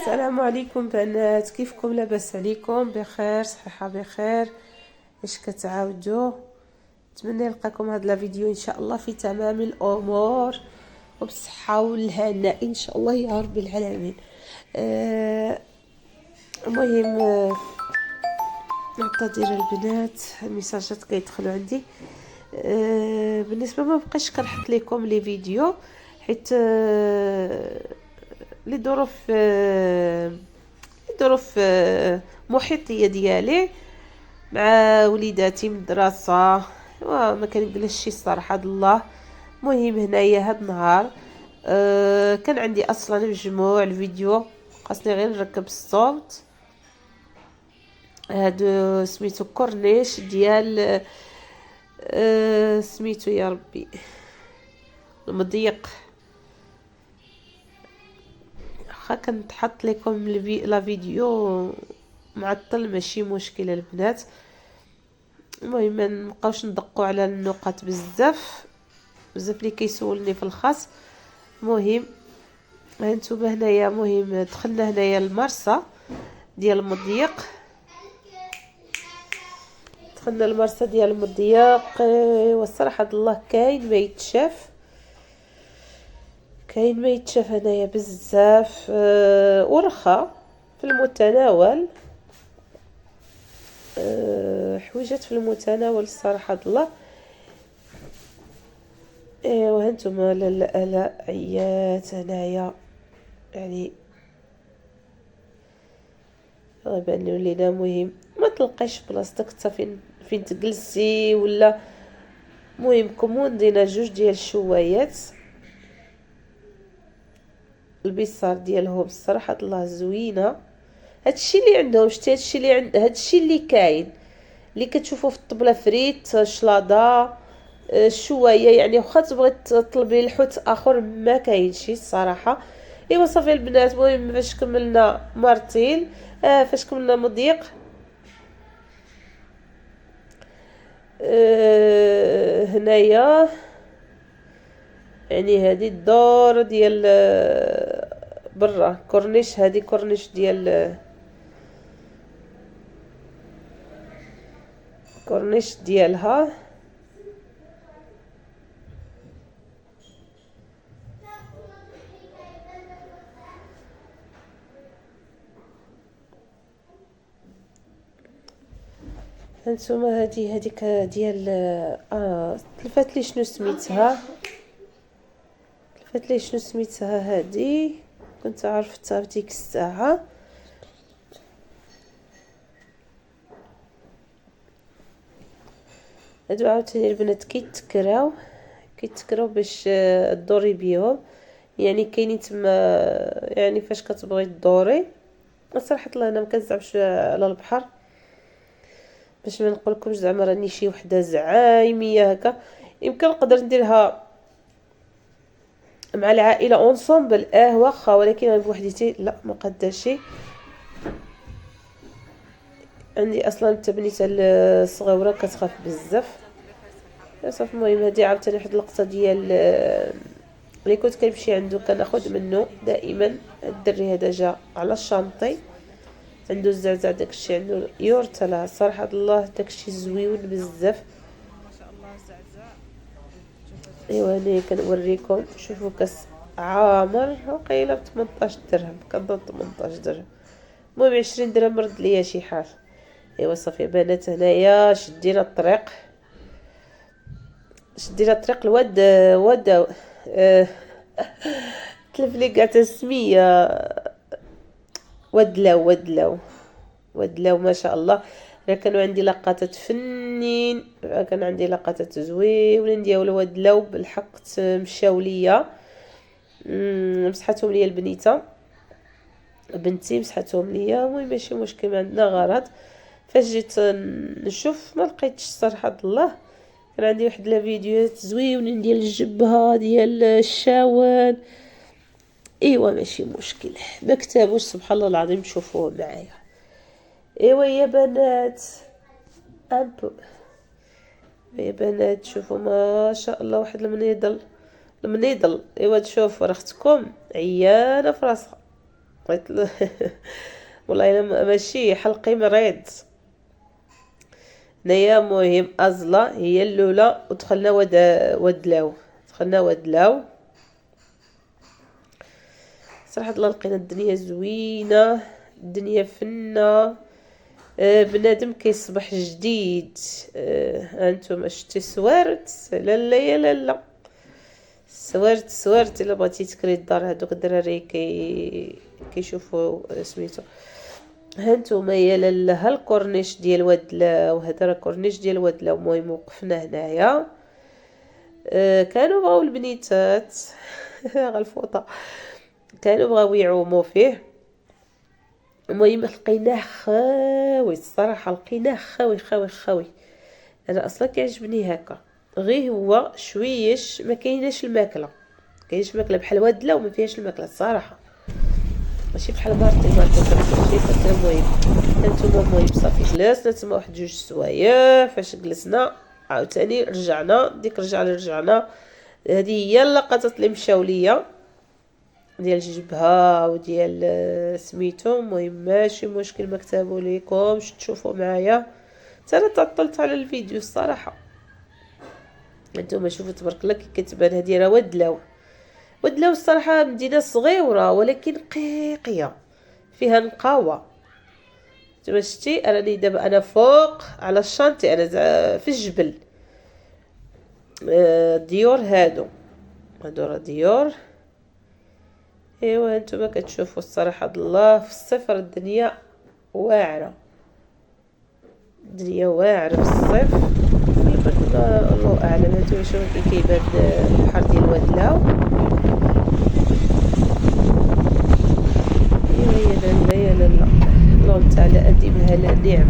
السلام عليكم بنات، كيفكم؟ لاباس عليكم؟ بخير صحيحه بخير؟ اش كتعاودوا؟ نتمنى نلقاكم هاد لا فيديو ان شاء الله في تمام الامور وبالصحه والهناء ان شاء الله يا رب العالمين. المهم نعتذر البنات، الميساجات كيدخلوا عندي. بالنسبه ما بقاش كنحط لكم لي فيديو حيت لظروف محيطيه ديالي مع وليداتي من الدراسه، وما كنجلسش الصراحه الله. مهم هنايا هاد النهار كان عندي اصلا مجموع الفيديو، خاصني غير نركب الصوت. هادو سميتو كورنيش ديال سميتو يا ربي المضيق. واخا كنتحط لكم لا فيديو معطل ماشي مشكل البنات. المهم ما نبقاوش ندقوا على النقط بزاف اللي كيسولني في الخاص. المهم هانتوما هنايا، مهم دخلنا هنايا المرسى ديال المضيق، دخلنا المرسى ديال المضيق. والصراحه الله كاين ما يتشاف، كاين ما يتشاف هنايا بزاف. ورخا في المتناول، حويجات في المتناول الصراحه الله. ايوا هانتوما لا عيات هنايا، يعني غيبان ولينا. مهم ما تلقايش بلاصتك حتى فين تجلسي ولا. مهم كوموندينا جوج ديال الشوايات، البيصار ديالهم الصراحه الله زوينه. هادشي اللي عندهم، شتي هادشي اللي عند، هادشي اللي كاين اللي كتشوفوا في الطبله فريت شلاضه الشوايه. يعني واخا تبغي تطلبي الحوت اخر ما كاينش الصراحه. ايوا صافي البنات، المهم فاش كملنا مارتيل، فاش كملنا مضيق، هنايا يعني هذه الدور ديال برا كورنيش، هذه كورنيش ديال كورنيش ديالها. هانتوما هذيك ديال تلفات لي شنو سميتها، تلفات لي شنو سميتها هذه، كنت عرفتها في ديك الساعه. هادو عاوتاني البنات كيتكراو باش تدوري بيهم. يعني كاينين تما، يعني فاش كتبغي تدوري صراحه الله انا مكنزعمش على البحر باش ما نقولكمش زعما راني شي وحده زعايميه هكا. يمكن نقدر نديرها مع العائله اونصومبل واخا، ولكن انا بوحديتي لا ما قداشي. عندي اصلا التبنيته الصغيره كتخاف بزاف. صافي المهم هادي عاوتاني واحد اللقطه ديال اللي كنت كنمشي عنده كناخذ منه دائما. الدري هذا جا على الشانطي، عنده الزعزع داكشي، عنده يورتلا صراحه الله داكشي زويون بزاف. ايوا هنا كنوريكم، شوفوا كاس عامر وقيله ب 18 درهم، كنظن 18 درهم. المهم 20 درهم رد ليا شي حال. ايوا صافي بنات هنايا شدينا الطريق، الواد تلف لي كاع السميه. ودلاو ما شاء الله. راه كانوا عندي لقطات فنين، كان عندي لقطات زوينين ديال ودلاو بالحق. مشاو ليا، مسحتهم ليا البنيته بنتي، مسحتهم ليا. المهم ماشي مشكل، ما عندنا غرض. فاش جيت نشوف ما لقيتش صراحه الله. كان عندي واحد لا فيديوهات زوينين ديال الجبهه ديال الشاوان. ايوا ماشي مشكل، ما كتبوش سبحان الله العظيم، تشوفوه معايا. ايوا يا بنات امبو، يا بنات شوفوا ما شاء الله واحد المنيضل. ايوا تشوفوا راه اختكم عيانه في راسها. قلت له والله انا ماشي حلقي مريض. هنايا مهم ازله هي الاولى، ودخلنا ودلاو، دخلنا ودلاو. صراحه الله لقينا الدنيا زوينه، الدنيا فنه. بنادم كيصبح جديد. هانتوما شتي سوارت، لا لا يا لا لا، سوارت الا بغيتي تكري الدار. هادوك الدراري كيشوفوا سميتو. هانتوما يا لالا، ها الكورنيش ديال ودلاو، هذا راه كورنيش ديال ودلاو. المهم وقفنا هنايا. كانوا بغاو البنيتات غالفوطه كانوا بغاو يعوموا فيه. المهم لقيناه خاوي، الصراحه لقيناه خاوي خاوي خاوي. انا اصلا كيعجبني هكا، غير هو شويش ما كايناش الماكله، كاينش ماكله بحال ودلاو ما فيهاش الماكله الصراحه، ماشي بحال مارتي كلشي فاكر. المهم هانتوما المهم صافي جلسنا تما واحد جوج سوايع. فاش جلسنا عاوتاني رجعنا، ديك رجعنا. هذه هي اللقطات اللي مشاو ليا ديال الجبهه وديال سميتو. المهم ماشي مشكل، ما كتبوا ليكمش تشوفوا معايا، انا تعطلت على الفيديو الصراحه. انتم شوفوا تبارك الله كي كتبان. هذه راه ودلاو الصراحه مدينه صغيره ولكن قيقيه، فيها نقاوه. انتم شتي راني دابا انا فوق على الشانتي، انا في الجبل. ديور هادو راه ديور. ايوا انتم كتشوفوا الصراحه الله في الصفر. الدنيا واعره، الدنيا واعره في الصيف. الله اعلم. هانتوما شوفوا كي كيبان البحر ديال ودلاو. يا لالا يا لالا، اللهم تعالى اديمها لها نعم.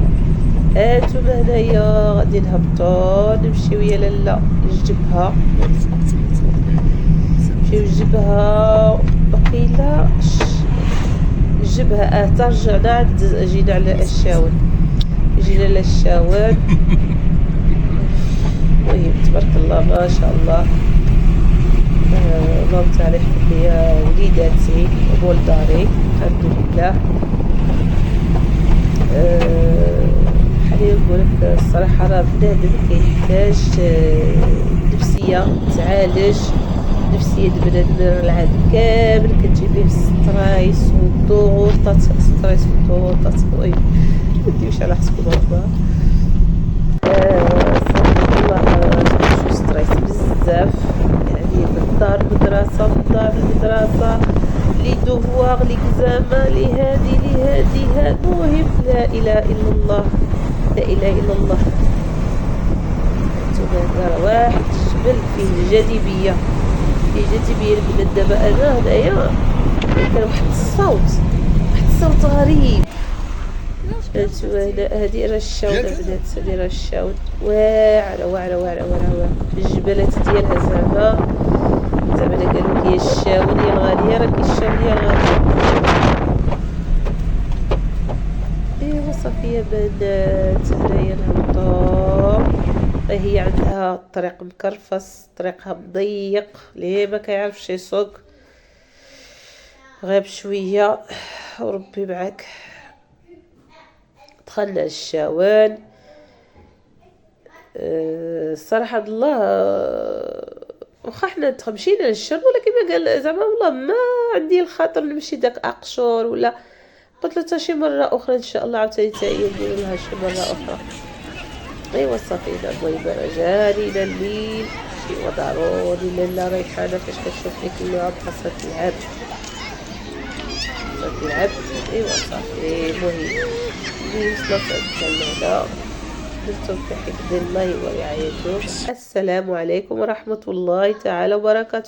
هانتوما هنايا غادي نهبطوا نمشيو يا لالا للجبهه، نمشيو للجبهه. بقيلا الجبهه ترجعنا عاد جينا على الشاون، جينا للشاون. المهم تبارك الله ما شاء الله. اللهم تعالى يحفظ لي وليداتي وولد داري الحمد لله. بحال نقولك الصراحه راه بنادم كيحتاج نفسيه تعالج. نفسيه بنادم العام كامل كتجي فيه ستريس والضغوطات، ستريس والضغوطات. المهم مديوش على حسكم هكا. والله شو ستريس بزاف يعني. بالدار المدرسة، بالدار المدرسة، لي دوفواغ، لي كزاما، لي هادي المهم لا اله الا الله، لا اله الا الله. هانتوما واحد الجبل فيه الجاذبية، فيه جاذبية البنات. دابا انا هنايا كان واحد الصوت غريب. هادي راه الشاون البنات، هادي راه الشاون. واعره واعره واعره واعره في الجبلات ديالها. زعما قالوا لي الشاون هي الغاليه، راه الشاون هي الغاليه. ايوا صافي يا بنات هنايا نهبطوا. هي عندها الطريق مكرفس، طريقها مضيق، ليه ما كيعرفش يسوق غير بشويه وربي معاك. دخلنا للشاون. الصراحه الله واخا حنا مشينا للشرب، ولكن ما قال زعما والله ما عندي الخاطر نمشي داك اقشور ولا. قلت له حتى شي مره اخرى ان شاء الله عاوتاني حتى هي ندير لها شي مره اخرى. ايوا صافي. المهم جارينا الليل شي ضروري. لالا ريحانه فاش كتشوف لك اللعب خاصها تلعب. ايوا صافي. المهم وصلت عندنا بالتوفيق ديال الله ورعايته. السلام عليكم ورحمة الله تعالى وبركاته.